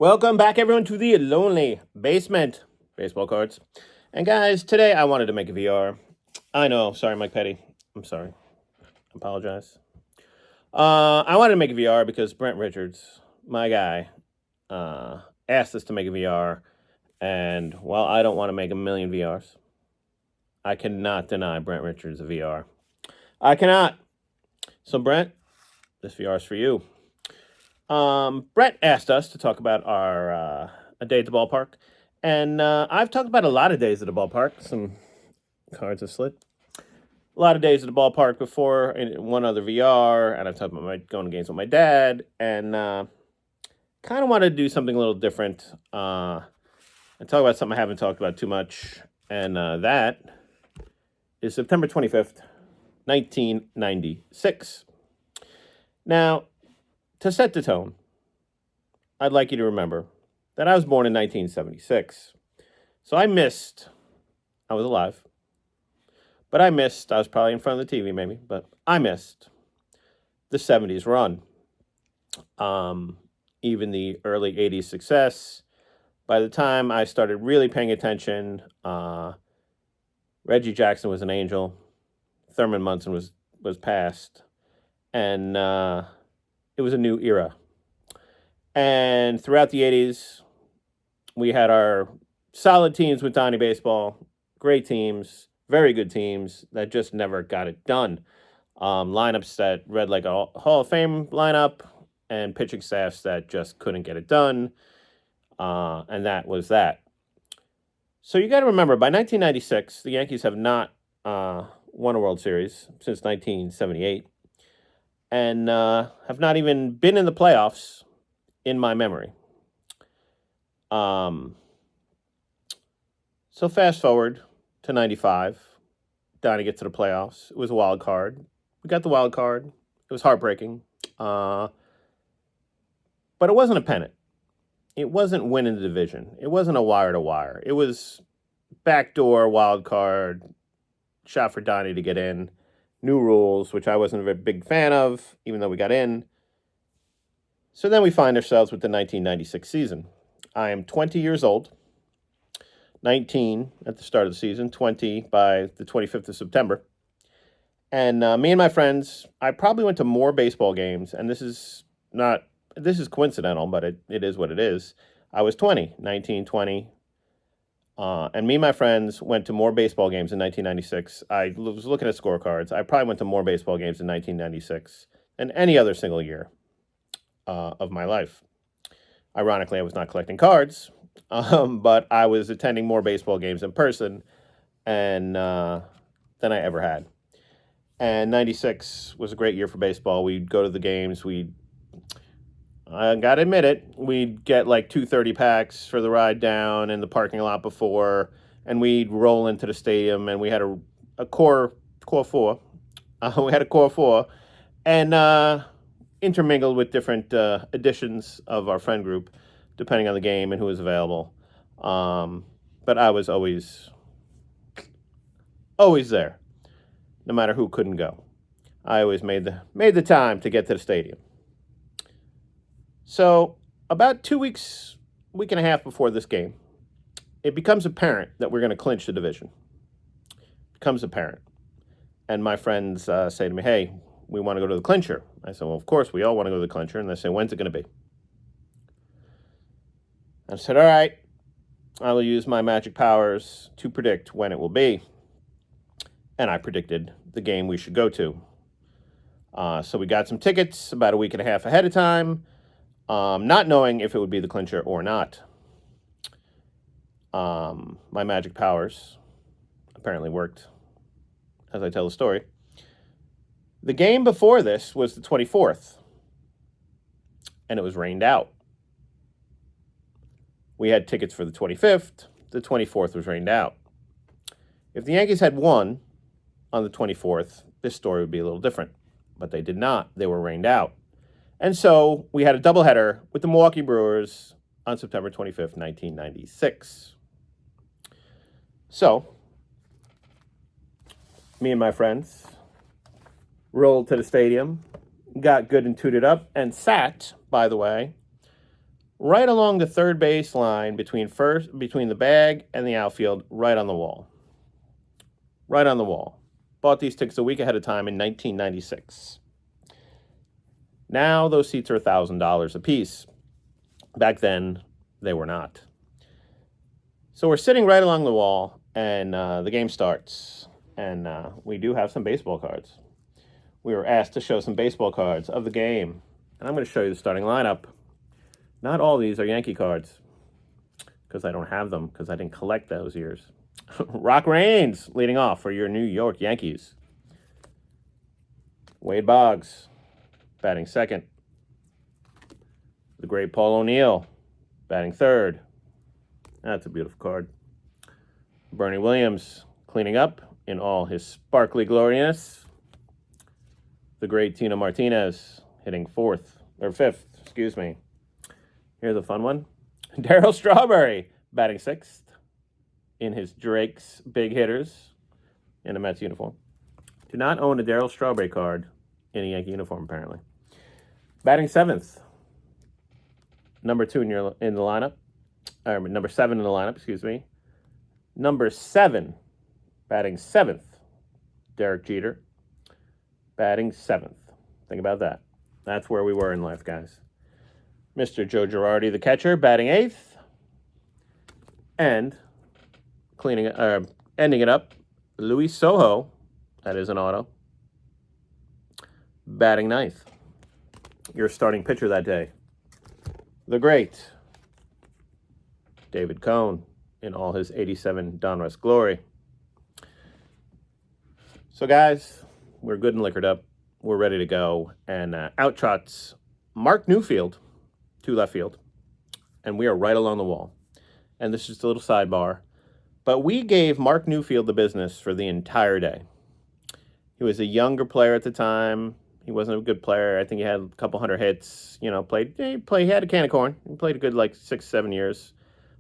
Welcome back, everyone, to the Lonely Basement baseball cards. And guys, today I wanted to make a VR. I know, sorry, Mike Petty. I'm sorry. I apologize. I wanted to make a VR because Brent Richards, my guy, asked us to make a VR. And while I don't want to make a million VRs, I cannot deny Brent Richards a VR. I cannot. So, Brent, this VR is for you. Brett asked us to talk about our a day at the ballpark, and I've talked about a lot of days at the ballpark. Some cards have slid. A lot of days at the ballpark before in one other VR, and I've talked about going to games with my dad, and kind of wanted to do something a little different and talk about something I haven't talked about too much, and that is September 25th, 1996. Now, to set the tone, I'd like you to remember that I was born in 1976. So I was alive, but I was probably in front of the TV maybe, but I missed the 70s run. Even the early 80s success. By the time I started really paying attention, Reggie Jackson was an angel. Thurman Munson was past. And it was a new era. And throughout the 80s, we had our solid teams with Donnie Baseball, great teams, very good teams that just never got it done. Lineups that read like a Hall of Fame lineup and pitching staffs that just couldn't get it done. And that was that. So you got to remember, by 1996, the Yankees have not won a World Series since 1978. And have not even been in the playoffs in my memory. So fast forward to 95. Donnie gets to the playoffs. It was a wild card. We got the wild card. It was heartbreaking. But it wasn't a pennant. It wasn't winning the division. It wasn't a wire to wire. It was backdoor wild card, shot for Donnie to get in. New rules, which I wasn't a big fan of, even though we got in. So then we find ourselves with the 1996 season. I am 20 years old, 19 at the start of the season, 20 by the 25th of September. And me and my friends, I probably went to more baseball games, and this is coincidental, but it is what it is. I was 20, 19, 20. And me and my friends went to more baseball games in 1996. I was looking at scorecards. I probably went to more baseball games in 1996 than any other single year of my life. Ironically, I was not collecting cards, but I was attending more baseball games in person than I ever had. And 96 was a great year for baseball. We'd go to the games. I got to admit it, we'd get like 230 packs for the ride down in the parking lot before, and we'd roll into the stadium, and we had a core four. We had a core four, and intermingled with different editions of our friend group, depending on the game and who was available. But I was always there, no matter who couldn't go. I always made the time to get to the stadium. So about 2 weeks, week and a half before this game, it becomes apparent that we're going to clinch the division. Becomes apparent. And my friends say to me, hey, we want to go to the clincher. I said, well, of course, we all want to go to the clincher. And they say, when's it going to be? I said, all right, I will use my magic powers to predict when it will be. And I predicted the game we should go to. So we got some tickets about a week and a half ahead of time. Not knowing if it would be the clincher or not. My magic powers apparently worked as I tell the story. The game before this was the 24th, and it was rained out. We had tickets for the 25th. The 24th was rained out. If the Yankees had won on the 24th, this story would be a little different, but they did not. They were rained out. And so we had a doubleheader with the Milwaukee Brewers on September 25th, 1996. So, me and my friends rolled to the stadium, got good and tooted up, and sat, by the way, right along the third base line between the bag and the outfield, right on the wall. Right on the wall. Bought these tickets a week ahead of time in 1996. Now those seats are $1,000 a piece. Back then, they were not. So we're sitting right along the wall, and the game starts. And we do have some baseball cards. We were asked to show some baseball cards of the game. And I'm going to show you the starting lineup. Not all these are Yankee cards, because I don't have them, because I didn't collect those years. Rock Raines leading off for your New York Yankees. Wade Boggs batting second. The great Paul O'Neill batting third. That's a beautiful card. Bernie Williams cleaning up in all his sparkly gloriness. The great Tino Martinez hitting fifth, excuse me. Here's a fun one. Darryl Strawberry batting sixth in his Drake's Big Hitters in a Mets uniform. Do not own a Darryl Strawberry card in a Yankee uniform, apparently. Batting seventh. Number 2 in the lineup. Number 7 in the lineup, excuse me. Number 7, batting seventh. Derek Jeter, batting seventh. Think about that. That's where we were in life, guys. Mr. Joe Girardi, the catcher, batting eighth. And ending it up, Luis Sojo, that is an auto, batting ninth. Your starting pitcher that day, the great David Cone in all his 87 Donruss glory. So, guys, we're good and liquored up. We're ready to go. And out trots Mark Newfield to left field. And we are right along the wall. And this is just a little sidebar. But we gave Mark Newfield the business for the entire day. He was a younger player at the time. He wasn't a good player. I think he had a couple hundred hits. You know, he had a can of corn. He played a good 6-7 years.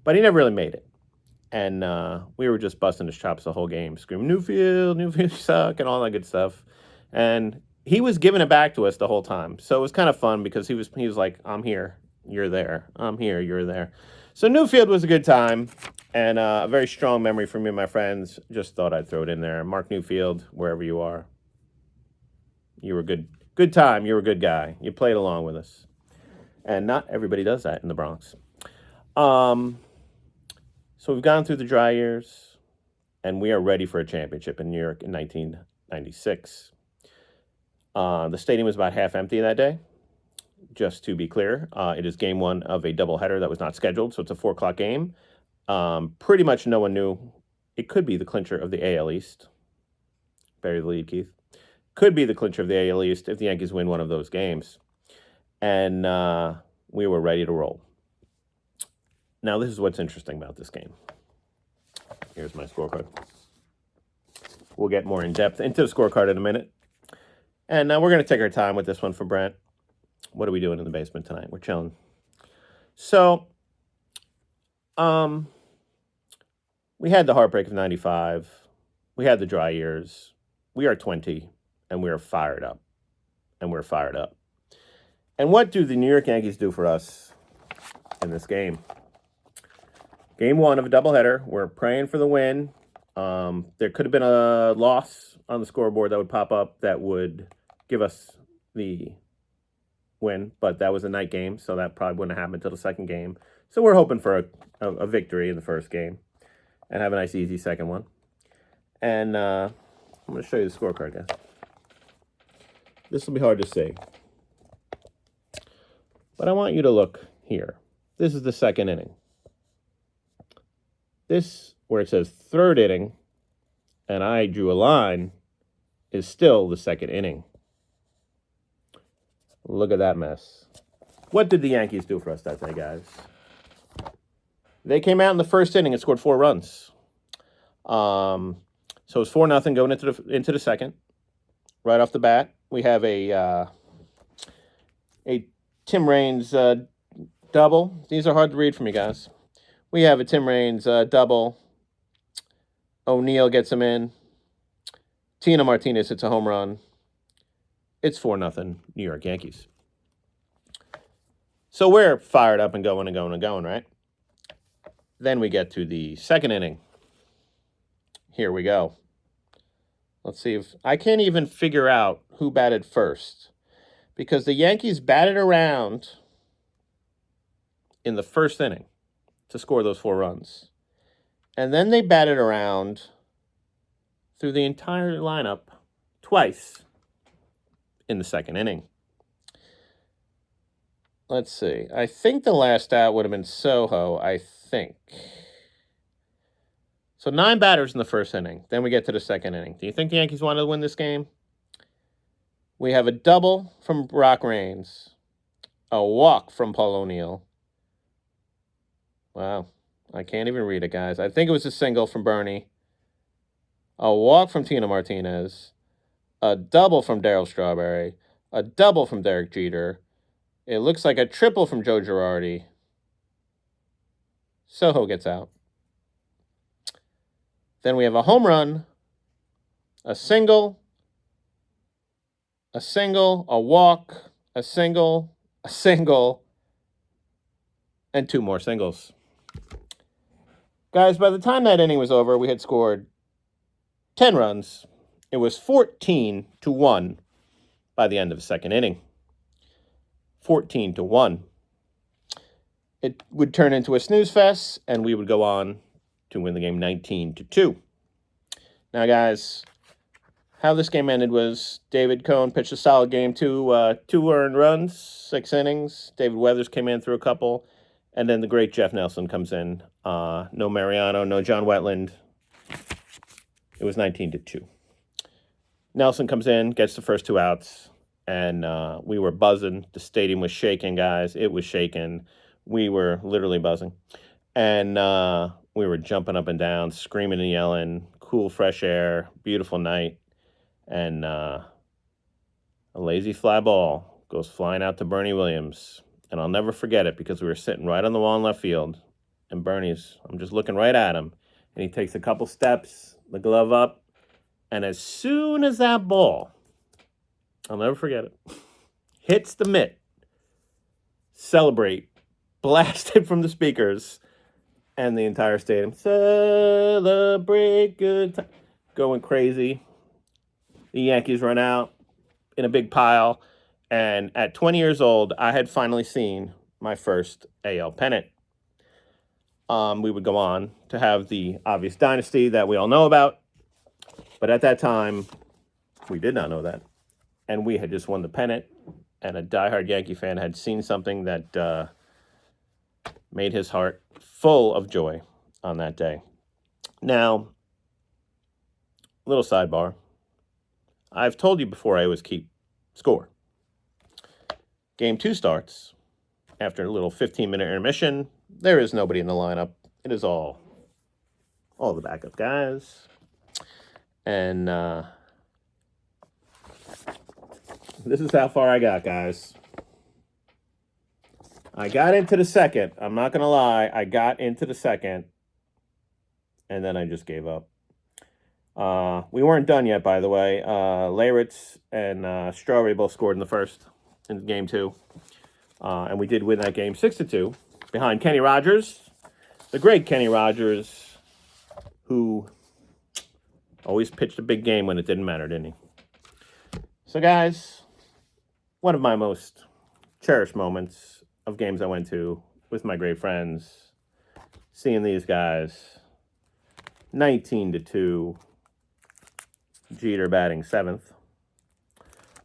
But he never really made it. And we were just busting his chops the whole game, screaming, Newfield suck, and all that good stuff. And he was giving it back to us the whole time. So it was kind of fun because he was like, I'm here, you're there. I'm here, you're there. So Newfield was a good time and a very strong memory for me and my friends. Just thought I'd throw it in there. Mark Newfield, wherever you are, you were good time. You were a good guy. You played along with us. And not everybody does that in the Bronx. So we've gone through the dry years, and we are ready for a championship in New York in 1996. The stadium was about half empty that day. Just to be clear, it is game 1 of a doubleheader that was not scheduled, so it's a 4 o'clock game. Pretty much no one knew. It could be the clincher of the AL East. Bury the lead, Keith. Could be the clincher of the AL East if the Yankees win one of those games. And we were ready to roll. Now, this is what's interesting about this game. Here's my scorecard. We'll get more in-depth into the scorecard in a minute. And now we're going to take our time with this one for Brent. What are we doing in the basement tonight? We're chilling. So, we had the heartbreak of 95. We had the dry years. We are 20, and we are fired up. And we're fired up. And what do the New York Yankees do for us in this game? Game 1 of a doubleheader. We're praying for the win. There could have been a loss on the scoreboard that would pop up that would give us the win, but that was a night game, so that probably wouldn't have happened until the second game. So we're hoping for a victory in the first game and have a nice, easy second one. And I'm going to show you the scorecard, guys. This will be hard to see, but I want you to look here. This is the second inning. This, where it says third inning, and I drew a line, is still the second inning. Look at that mess. What did the Yankees do for us that day, guys? They came out in the first inning and scored 4 runs. So it was 4-0 going into the second. Right off the bat, we have a Tim Raines double. These are hard to read for me, guys. We have a Tim Raines double. O'Neill gets him in. Tino Martinez hits a home run. It's 4-0 New York Yankees. So we're fired up and going, right? Then we get to the second inning. Here we go. Let's see if I can't even figure out who batted first because the Yankees batted around in the first inning to score those 4 runs. And then they batted around through the entire lineup twice in the second inning. Let's see. I think the last out would have been Soho, I think. So 9 batters in the first inning. Then we get to the second inning. Do you think the Yankees wanted to win this game? We have a double from Brock Raines, a walk from Paul O'Neill. Wow, I can't even read it, guys. I think it was a single from Bernie, a walk from Tina Martinez, a double from Darryl Strawberry, a double from Derek Jeter. It looks like a triple from Joe Girardi. Soho gets out. Then we have a home run, a single, a walk, a single, and 2 more singles. Guys, by the time that inning was over, we had scored 10 runs. It was 14-1 by the end of the second inning. 14-1. It would turn into a snooze fest, and we would go on to win the game 19-2. Now, guys, how this game ended was David Cohn pitched a solid game, 2 earned runs, 6 innings. David Weathers came in through a couple, and then the great Jeff Nelson comes in. No Mariano, no John Wetland. It was 19-2. Nelson comes in, gets the first 2 outs, and we were buzzing. The stadium was shaking, guys. It was shaking. We were literally buzzing. And we were jumping up and down, screaming and yelling. Cool, fresh air, beautiful night. And a lazy fly ball goes flying out to Bernie Williams. And I'll never forget it because we were sitting right on the wall in left field. And I'm just looking right at him. And he takes a couple steps, the glove up. And as soon as that ball, I'll never forget it, hits the mitt, celebrate, blasted from the speakers, and the entire stadium, celebrate good time, going crazy. The Yankees run out in a big pile. And at 20 years old, I had finally seen my first AL pennant. We would go on to have the obvious dynasty that we all know about. But at that time, we did not know that. And we had just won the pennant. And a diehard Yankee fan had seen something that made his heart full of joy on that day. Now, little sidebar. I've told you before I always keep score. Game 2 starts after a little 15-minute intermission. There is nobody in the lineup. It is all the backup guys. And this is how far I got, guys. I got into the second. I'm not going to lie. I got into the second. And then I just gave up. We weren't done yet, by the way. Leyritz and Strawberry both scored in the first in game 2. And we did win that game 6-2 behind Kenny Rogers, the great Kenny Rogers, who always pitched a big game when it didn't matter, didn't he? So, guys, one of my most cherished moments of games I went to with my great friends, seeing these guys, 19-2, Jeter batting 7th.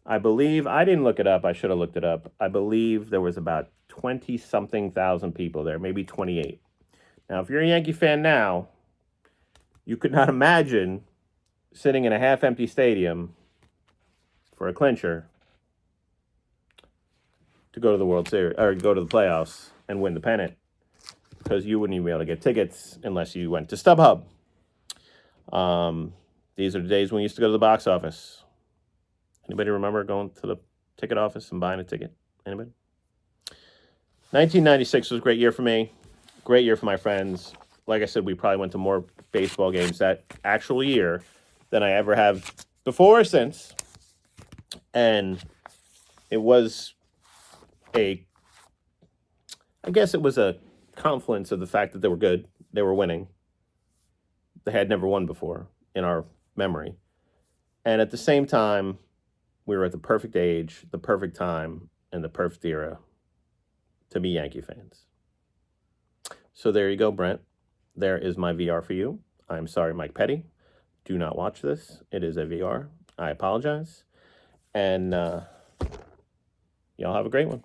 I believe, I didn't look it up, I should have looked it up. I believe there was about 20-something thousand people there, maybe 28. Now, if you're a Yankee fan now, you could not imagine sitting in a half-empty stadium for a clincher to go to the World Series, or go to the playoffs and win the pennant, because you wouldn't even be able to get tickets unless you went to StubHub. These are the days when we used to go to the box office. Anybody remember going to the ticket office and buying a ticket? Anybody? 1996 was a great year for me. Great year for my friends. Like I said, we probably went to more baseball games that actual year than I ever have before or since. And it was a I guess it was a confluence of the fact that they were good, they were winning. They had never won before in our memory. And at the same time, we were at the perfect age, the perfect time, and the perfect era to be Yankee fans. So there you go, Brent. There is my VR for you. I'm sorry, Mike Petty. Do not watch this. It is a VR. I apologize. And y'all have a great one.